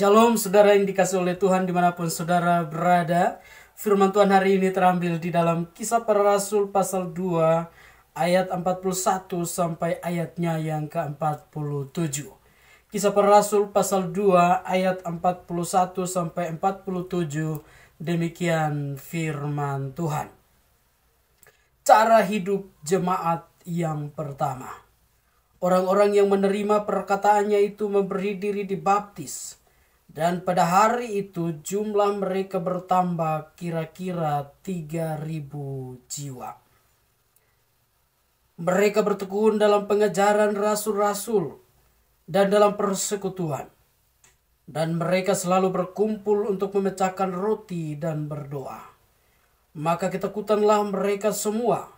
Shalom saudara yang dikasih oleh Tuhan dimanapun saudara berada. Firman Tuhan hari ini terambil di dalam Kisah Para Rasul pasal 2 ayat 41 sampai ayatnya yang ke-47. Kisah Para Rasul pasal 2 ayat 41 sampai 47, demikian firman Tuhan. Cara hidup jemaat yang pertama. Orang-orang yang menerima perkataannya itu memberi diri dibaptis. Dan pada hari itu jumlah mereka bertambah kira-kira 3.000 jiwa. Mereka bertekun dalam pengajaran rasul-rasul dan dalam persekutuan. Dan mereka selalu berkumpul untuk memecahkan roti dan berdoa. Maka ketakutanlah mereka semua,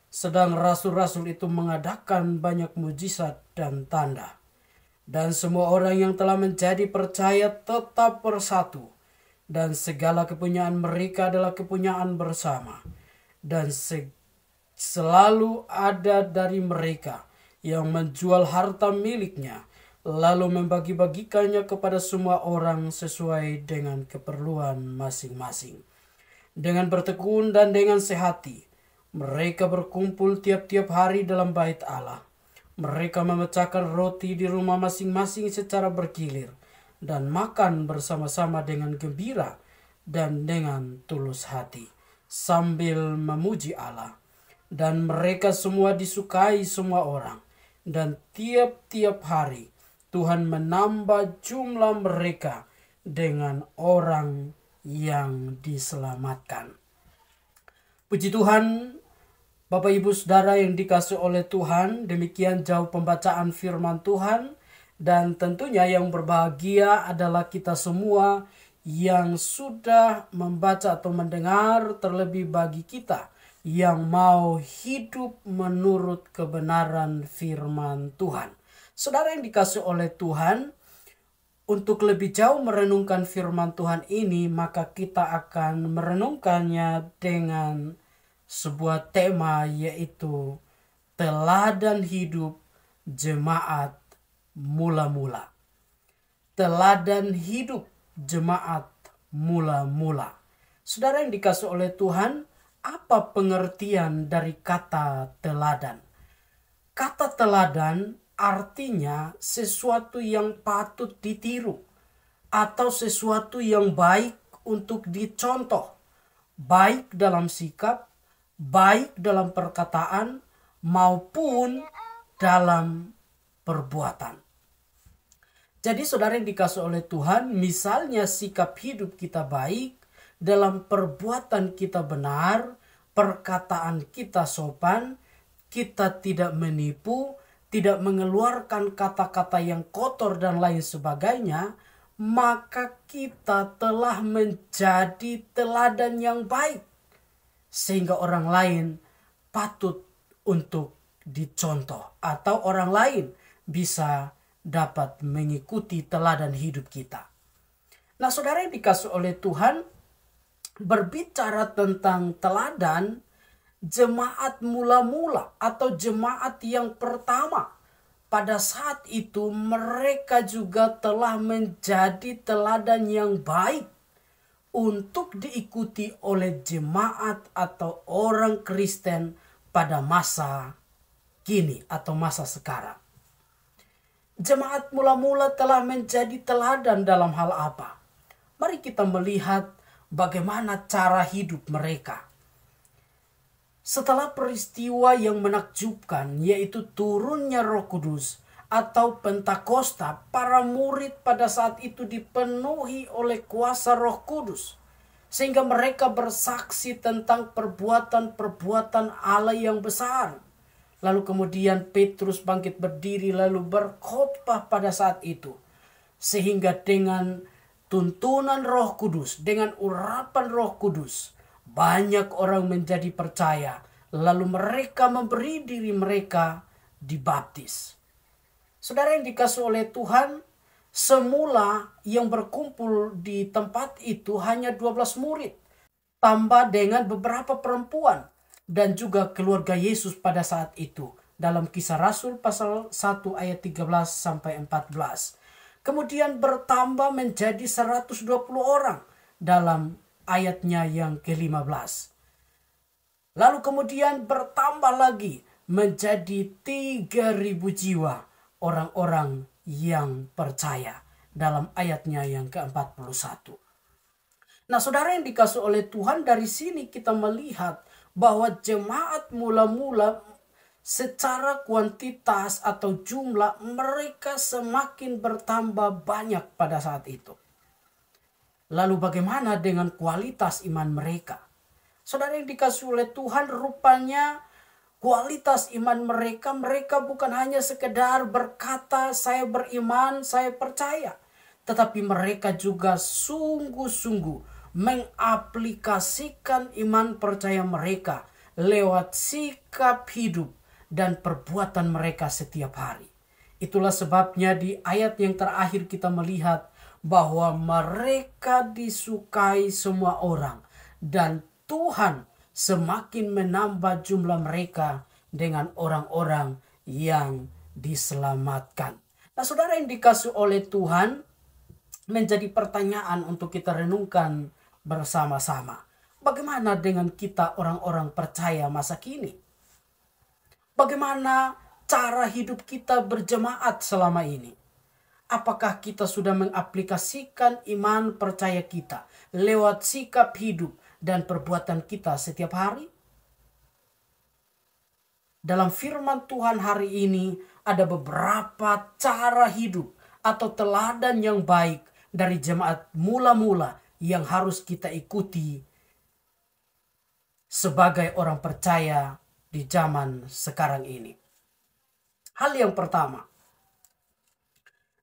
sedang rasul-rasul itu mengadakan banyak mujizat dan tanda. Dan semua orang yang telah menjadi percaya tetap bersatu. Dan segala kepunyaan mereka adalah kepunyaan bersama. Dan selalu ada dari mereka yang menjual harta miliknya, lalu membagi-bagikannya kepada semua orang sesuai dengan keperluan masing-masing. Dengan bertekun dan dengan sehati, mereka berkumpul tiap-tiap hari dalam bait Allah. Mereka memecahkan roti di rumah masing-masing secara bergilir dan makan bersama-sama dengan gembira dan dengan tulus hati sambil memuji Allah. Dan mereka semua disukai semua orang, dan tiap-tiap hari Tuhan menambah jumlah mereka dengan orang yang diselamatkan. Puji Tuhan. Bapak Ibu Saudara yang dikasih oleh Tuhan, demikian jauh pembacaan firman Tuhan. Dan tentunya yang berbahagia adalah kita semua yang sudah membaca atau mendengar, terlebih bagi kita yang mau hidup menurut kebenaran firman Tuhan. Saudara yang dikasih oleh Tuhan, untuk lebih jauh merenungkan firman Tuhan ini, maka kita akan merenungkannya dengan sebuah tema, yaitu teladan hidup jemaat mula-mula. Teladan hidup jemaat mula-mula. Saudara yang dikasih oleh Tuhan, apa pengertian dari kata teladan? Kata teladan artinya sesuatu yang patut ditiru atau sesuatu yang baik untuk dicontoh, baik dalam sikap, baik dalam perkataan maupun dalam perbuatan. Jadi saudara yang dikasih oleh Tuhan, misalnya sikap hidup kita baik, dalam perbuatan kita benar, perkataan kita sopan, kita tidak menipu, tidak mengeluarkan kata-kata yang kotor dan lain sebagainya, maka kita telah menjadi teladan yang baik. Sehingga orang lain patut untuk dicontoh, atau orang lain bisa dapat mengikuti teladan hidup kita. Nah, saudara yang dikasih oleh Tuhan, berbicara tentang teladan jemaat mula-mula atau jemaat yang pertama, pada saat itu mereka juga telah menjadi teladan yang baik untuk diikuti oleh jemaat atau orang Kristen pada masa kini atau masa sekarang. Jemaat mula-mula telah menjadi teladan dalam hal apa? Mari kita melihat bagaimana cara hidup mereka. Setelah peristiwa yang menakjubkan, yaitu turunnya Roh Kudus atau Pentakosta, para murid pada saat itu dipenuhi oleh kuasa Roh Kudus, sehingga mereka bersaksi tentang perbuatan-perbuatan Allah yang besar. Lalu kemudian Petrus bangkit berdiri lalu berkhotbah pada saat itu, sehingga dengan tuntunan Roh Kudus, dengan urapan Roh Kudus, banyak orang menjadi percaya. Lalu mereka memberi diri mereka dibaptis. Saudara yang dikasih oleh Tuhan, semula yang berkumpul di tempat itu hanya 12 murid. Tambah dengan beberapa perempuan dan juga keluarga Yesus pada saat itu. Dalam Kisah Rasul pasal 1 ayat 13 sampai 14. kemudian bertambah menjadi 120 orang dalam ayatnya yang ke-15. Lalu kemudian bertambah lagi menjadi 3.000 jiwa orang-orang yang percaya dalam ayatnya yang ke-41. Nah, saudara yang dikasihi oleh Tuhan, dari sini kita melihat bahwa jemaat mula-mula secara kuantitas atau jumlah mereka semakin bertambah banyak pada saat itu. Lalu bagaimana dengan kualitas iman mereka? Saudara yang dikasihi oleh Tuhan, rupanya kualitas iman mereka bukan hanya sekedar berkata saya beriman, saya percaya. Tetapi mereka juga sungguh-sungguh mengaplikasikan iman percaya mereka lewat sikap hidup dan perbuatan mereka setiap hari. Itulah sebabnya di ayat yang terakhir kita melihat bahwa mereka disukai semua orang dan Tuhan semakin menambah jumlah mereka dengan orang-orang yang diselamatkan. Nah, saudara yang dikasihi oleh Tuhan, menjadi pertanyaan untuk kita renungkan bersama-sama. Bagaimana dengan kita orang-orang percaya masa kini? Bagaimana cara hidup kita berjemaat selama ini? Apakah kita sudah mengaplikasikan iman percaya kita lewat sikap hidup dan perbuatan kita setiap hari? Dalam firman Tuhan hari ini ada beberapa cara hidup atau teladan yang baik dari jemaat mula-mula yang harus kita ikuti sebagai orang percaya di zaman sekarang ini. Hal yang pertama,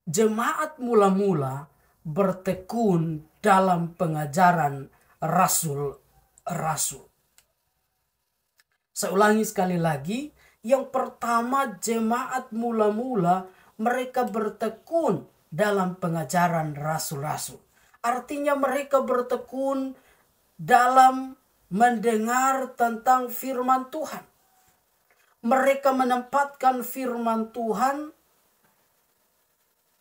jemaat mula-mula bertekun dalam pengajaran rasul-rasul. Saya ulangi sekali lagi, yang pertama jemaat mula-mula mereka bertekun dalam pengajaran rasul-rasul. Artinya mereka bertekun dalam mendengar tentang firman Tuhan. Mereka menempatkan firman Tuhan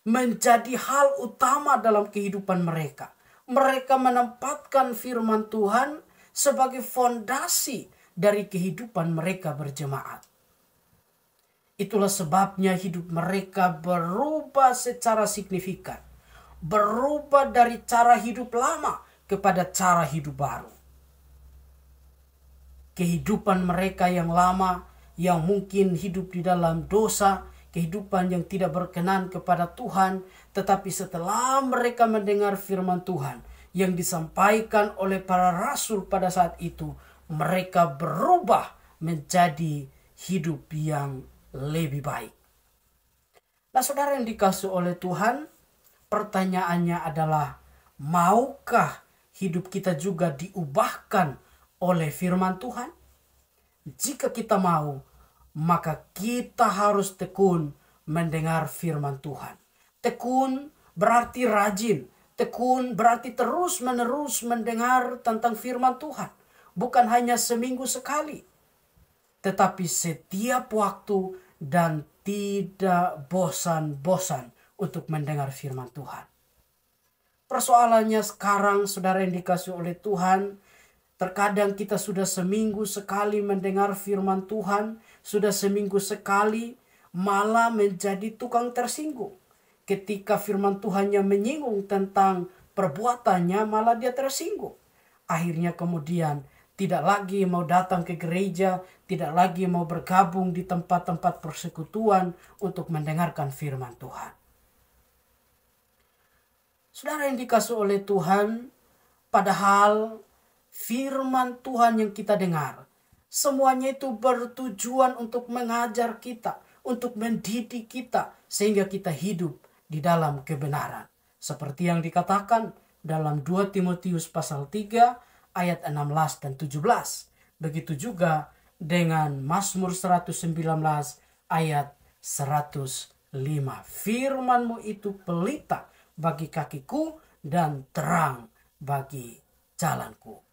menjadi hal utama dalam kehidupan mereka. Mereka menempatkan firman Tuhan sebagai fondasi dari kehidupan mereka berjemaat. Itulah sebabnya hidup mereka berubah secara signifikan. Berubah dari cara hidup lama kepada cara hidup baru. Kehidupan mereka yang lama, yang mungkin hidup di dalam dosa, kehidupan yang tidak berkenan kepada Tuhan, tetapi setelah mereka mendengar firman Tuhan yang disampaikan oleh para rasul pada saat itu, mereka berubah menjadi hidup yang lebih baik. Nah, saudara yang dikasihi oleh Tuhan, pertanyaannya adalah, maukah hidup kita juga diubahkan oleh firman Tuhan? Jika kita mau, maka kita harus tekun mendengar firman Tuhan. Tekun berarti rajin. Tekun berarti terus-menerus mendengar tentang firman Tuhan. Bukan hanya seminggu sekali, tetapi setiap waktu dan tidak bosan-bosan untuk mendengar firman Tuhan. Persoalannya sekarang, saudara yang dikasihi oleh Tuhan, terkadang kita sudah seminggu sekali mendengar firman Tuhan, sudah seminggu sekali malah menjadi tukang tersinggung. Ketika firman Tuhannya menyinggung tentang perbuatannya, malah dia tersinggung. Akhirnya kemudian tidak lagi mau datang ke gereja, tidak lagi mau bergabung di tempat-tempat persekutuan untuk mendengarkan firman Tuhan. Saudara yang dikasihi oleh Tuhan, padahal firman Tuhan yang kita dengar, semuanya itu bertujuan untuk mengajar kita, untuk mendidik kita, sehingga kita hidup di dalam kebenaran. Seperti yang dikatakan dalam 2 Timotius pasal 3 ayat 16 dan 17. Begitu juga dengan Mazmur 119 ayat 105. Firman-Mu itu pelita bagi kakiku dan terang bagi jalanku.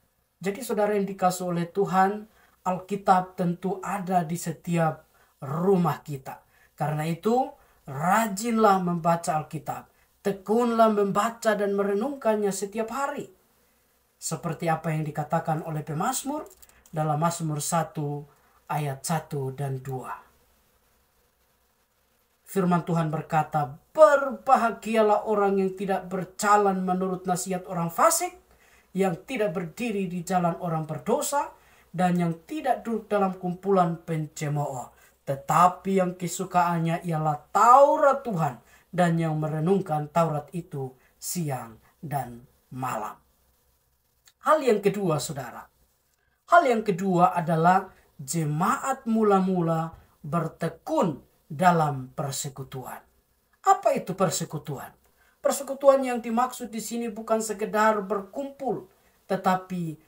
Jadi saudara yang dikasihi oleh Tuhan, Alkitab tentu ada di setiap rumah kita. Karena itu, rajinlah membaca Alkitab. Tekunlah membaca dan merenungkannya setiap hari. Seperti apa yang dikatakan oleh pemazmur dalam Mazmur 1 ayat 1 dan 2. Firman Tuhan berkata, berbahagialah orang yang tidak berjalan menurut nasihat orang fasik, yang tidak berdiri di jalan orang berdosa, dan yang tidak duduk dalam kumpulan pencemooh. Tetapi yang kesukaannya ialah Taurat Tuhan, dan yang merenungkan Taurat itu siang dan malam. Hal yang kedua, saudara. Hal yang kedua adalah jemaat mula-mula bertekun dalam persekutuan. Apa itu persekutuan? Persekutuan yang dimaksud di sini bukan sekedar berkumpul, tetapi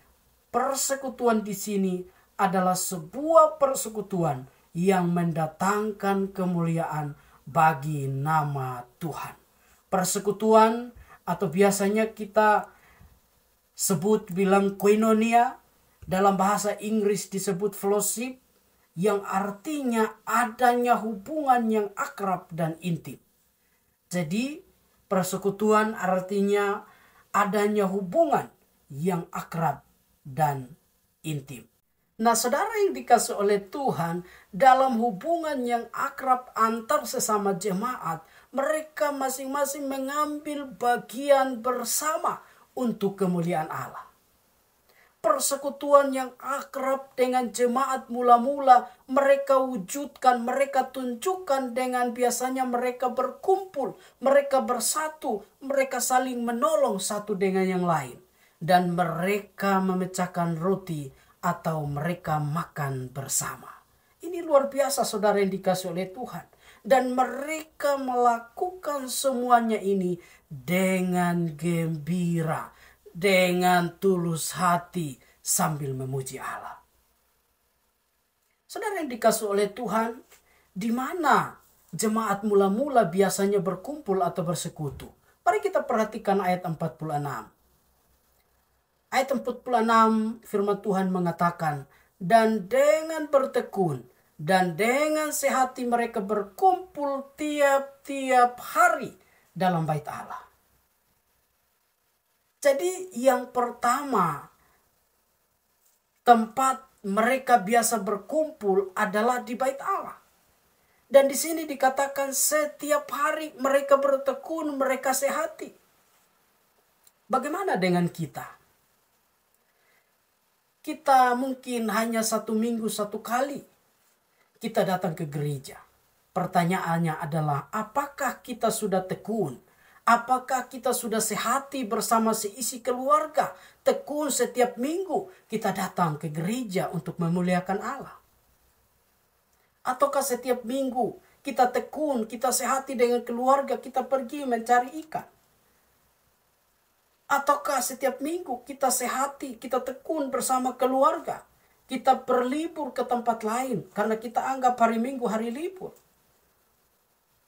persekutuan di sini adalah sebuah persekutuan yang mendatangkan kemuliaan bagi nama Tuhan. Persekutuan atau biasanya kita sebut bilang koinonia, dalam bahasa Inggris disebut fellowship, yang artinya adanya hubungan yang akrab dan intim. Jadi persekutuan artinya adanya hubungan yang akrab dan intim. Nah, saudara yang dikasih oleh Tuhan, dalam hubungan yang akrab antar sesama jemaat, mereka masing-masing mengambil bagian bersama untuk kemuliaan Allah. Persekutuan yang akrab dengan jemaat mula-mula mereka wujudkan, mereka tunjukkan dengan biasanya mereka berkumpul, mereka bersatu, mereka saling menolong satu dengan yang lain. Dan mereka memecahkan roti atau mereka makan bersama. Ini luar biasa saudara yang dikasih oleh Tuhan. Dan mereka melakukan semuanya ini dengan gembira, dengan tulus hati sambil memuji Allah. Saudara yang dikasih oleh Tuhan, di mana jemaat mula-mula biasanya berkumpul atau bersekutu? Mari kita perhatikan ayat 46. Ayat 46 firman Tuhan mengatakan, dan dengan bertekun dan dengan sehati mereka berkumpul tiap-tiap hari dalam bait Allah. Jadi yang pertama, tempat mereka biasa berkumpul adalah di bait Allah. Dan di sini dikatakan setiap hari mereka bertekun, mereka sehati. Bagaimana dengan kita? Kita mungkin hanya 1 minggu 1 kali kita datang ke gereja. Pertanyaannya adalah, apakah kita sudah tekun? Apakah kita sudah sehati bersama seisi keluarga? Tekun setiap minggu kita datang ke gereja untuk memuliakan Allah. Ataukah setiap minggu kita tekun, kita sehati dengan keluarga, kita pergi mencari ikan? Ataukah setiap minggu kita sehati, kita tekun bersama keluarga, kita berlibur ke tempat lain karena kita anggap hari Minggu hari libur?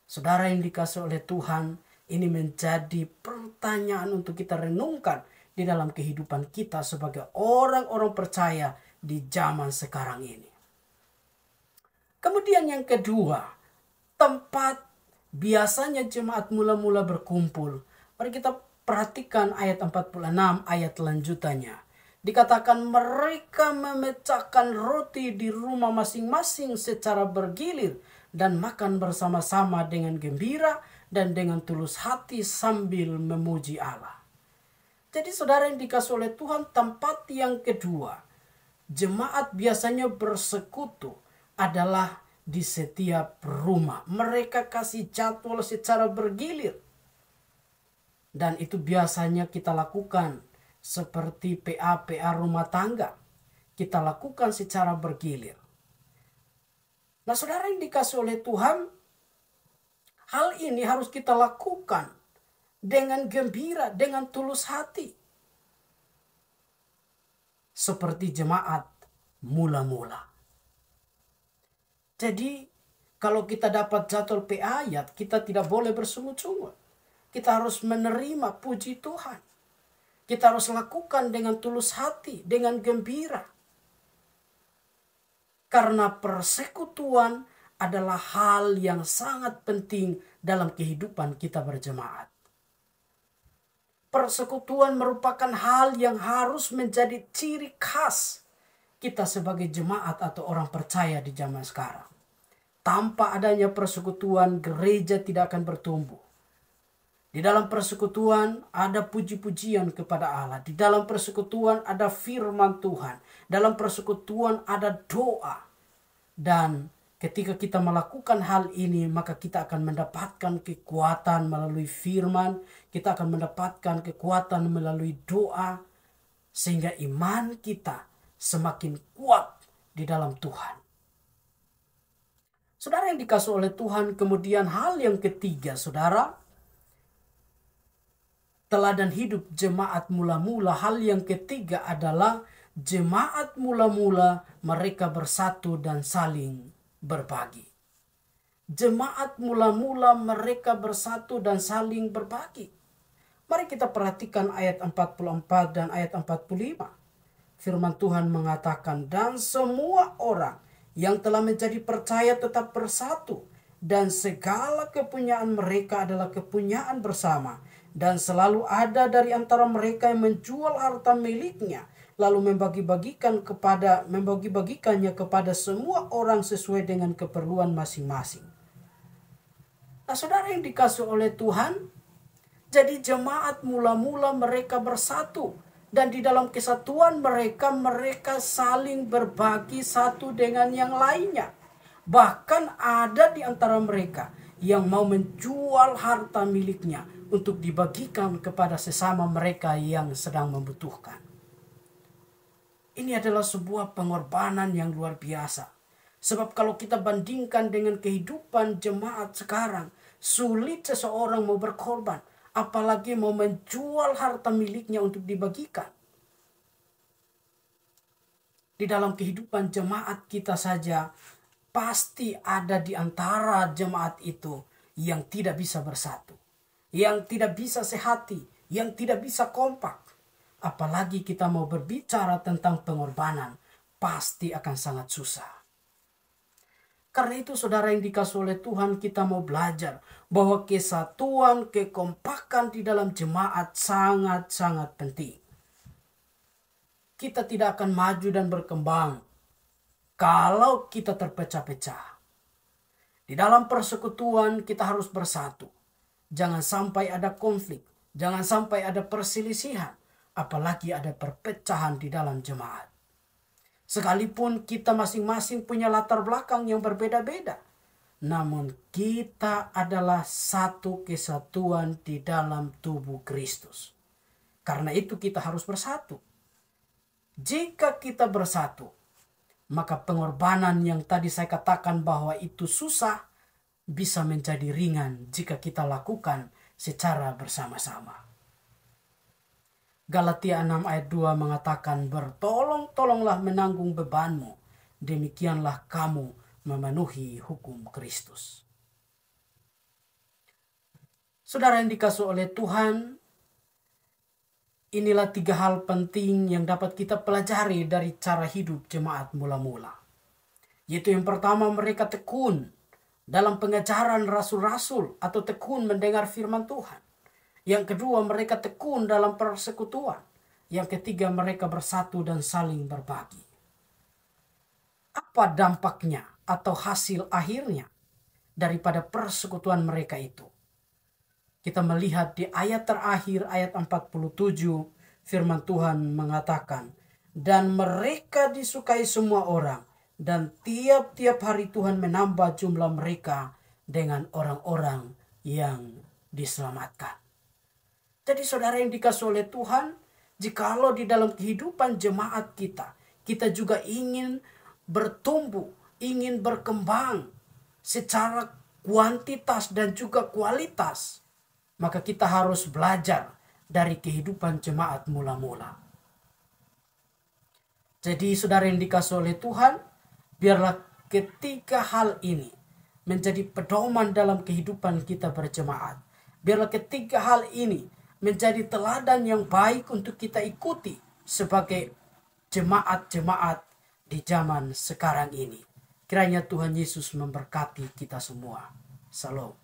Saudara yang dikasih oleh Tuhan, ini menjadi pertanyaan untuk kita renungkan di dalam kehidupan kita sebagai orang-orang percaya di zaman sekarang ini. Kemudian yang kedua, tempat biasanya jemaat mula-mula berkumpul. Mari kita perhatikan ayat 46, ayat lanjutannya. Dikatakan mereka memecahkan roti di rumah masing-masing secara bergilir dan makan bersama-sama dengan gembira dan dengan tulus hati sambil memuji Allah. Jadi saudara yang dikasih oleh Tuhan, tempat yang kedua, jemaat biasanya bersekutu adalah di setiap rumah. Mereka kasih jadwal secara bergilir. Dan itu biasanya kita lakukan seperti PA rumah tangga. Kita lakukan secara bergilir. Nah saudara yang dikasih oleh Tuhan, hal ini harus kita lakukan dengan gembira, dengan tulus hati. Seperti jemaat mula-mula. Jadi kalau kita dapat jadwal PA, ya kita tidak boleh bersungut-sungut. Kita harus menerima puji Tuhan. Kita harus lakukan dengan tulus hati, dengan gembira. Karena persekutuan adalah hal yang sangat penting dalam kehidupan kita berjemaat. Persekutuan merupakan hal yang harus menjadi ciri khas kita sebagai jemaat atau orang percaya di zaman sekarang. Tanpa adanya persekutuan, gereja tidak akan bertumbuh. Di dalam persekutuan ada puji-pujian kepada Allah. Di dalam persekutuan ada firman Tuhan. Dalam persekutuan ada doa. Dan ketika kita melakukan hal ini, maka kita akan mendapatkan kekuatan melalui firman. Kita akan mendapatkan kekuatan melalui doa. Sehingga iman kita semakin kuat di dalam Tuhan. Saudara yang dikasihi oleh Tuhan, kemudian hal yang ketiga, saudara, teladan hidup jemaat mula-mula. Hal yang ketiga adalah jemaat mula-mula mereka bersatu dan saling berbagi. Jemaat mula-mula mereka bersatu dan saling berbagi. Mari kita perhatikan ayat 44 dan ayat 45. Firman Tuhan mengatakan, dan semua orang yang telah menjadi percaya tetap bersatu, dan segala kepunyaan mereka adalah kepunyaan bersama. Dan selalu ada dari antara mereka yang menjual harta miliknya, lalu membagi-bagikannya kepada semua orang sesuai dengan keperluan masing-masing. Nah, saudara yang dikasihi oleh Tuhan, jadi jemaat mula-mula mereka bersatu. Dan di dalam kesatuan mereka saling berbagi satu dengan yang lainnya. Bahkan ada di antara mereka yang mau menjual harta miliknya untuk dibagikan kepada sesama mereka yang sedang membutuhkan. Ini adalah sebuah pengorbanan yang luar biasa. Sebab kalau kita bandingkan dengan kehidupan jemaat sekarang, sulit seseorang mau berkorban, apalagi mau menjual harta miliknya untuk dibagikan. Di dalam kehidupan jemaat kita saja, pasti ada di antara jemaat itu yang tidak bisa bersatu, yang tidak bisa sehati, yang tidak bisa kompak. Apalagi kita mau berbicara tentang pengorbanan, pasti akan sangat susah. Karena itu saudara yang dikasihi oleh Tuhan, kita mau belajar bahwa kesatuan, kekompakan di dalam jemaat sangat-sangat penting. Kita tidak akan maju dan berkembang kalau kita terpecah-pecah. Di dalam persekutuan kita harus bersatu. Jangan sampai ada konflik, jangan sampai ada perselisihan, apalagi ada perpecahan di dalam jemaat. Sekalipun kita masing-masing punya latar belakang yang berbeda-beda, namun kita adalah satu kesatuan di dalam tubuh Kristus. Karena itu kita harus bersatu. Jika kita bersatu, maka pengorbanan yang tadi saya katakan bahwa itu susah, bisa menjadi ringan jika kita lakukan secara bersama-sama. Galatia 6 ayat 2 mengatakan, bertolong-tolonglah menanggung bebanmu, demikianlah kamu memenuhi hukum Kristus. Saudara yang dikasihi oleh Tuhan, inilah 3 hal penting yang dapat kita pelajari dari cara hidup jemaat mula-mula. Yaitu yang pertama, mereka tekun dalam pengajaran rasul-rasul atau tekun mendengar firman Tuhan. Yang kedua, mereka tekun dalam persekutuan. Yang ketiga, mereka bersatu dan saling berbagi. Apa dampaknya atau hasil akhirnya daripada persekutuan mereka itu? Kita melihat di ayat terakhir, ayat 47, firman Tuhan mengatakan, dan mereka disukai semua orang, dan tiap-tiap hari Tuhan menambah jumlah mereka dengan orang-orang yang diselamatkan. Jadi saudara yang dikasihi oleh Tuhan, jikalau di dalam kehidupan jemaat kita, kita juga ingin bertumbuh, ingin berkembang secara kuantitas dan juga kualitas, maka kita harus belajar dari kehidupan jemaat mula-mula. Jadi saudara yang dikasihi oleh Tuhan, biarlah ketiga hal ini menjadi pedoman dalam kehidupan kita berjemaat. Biarlah ketiga hal ini menjadi teladan yang baik untuk kita ikuti sebagai jemaat-jemaat di zaman sekarang ini. Kiranya Tuhan Yesus memberkati kita semua. Salam.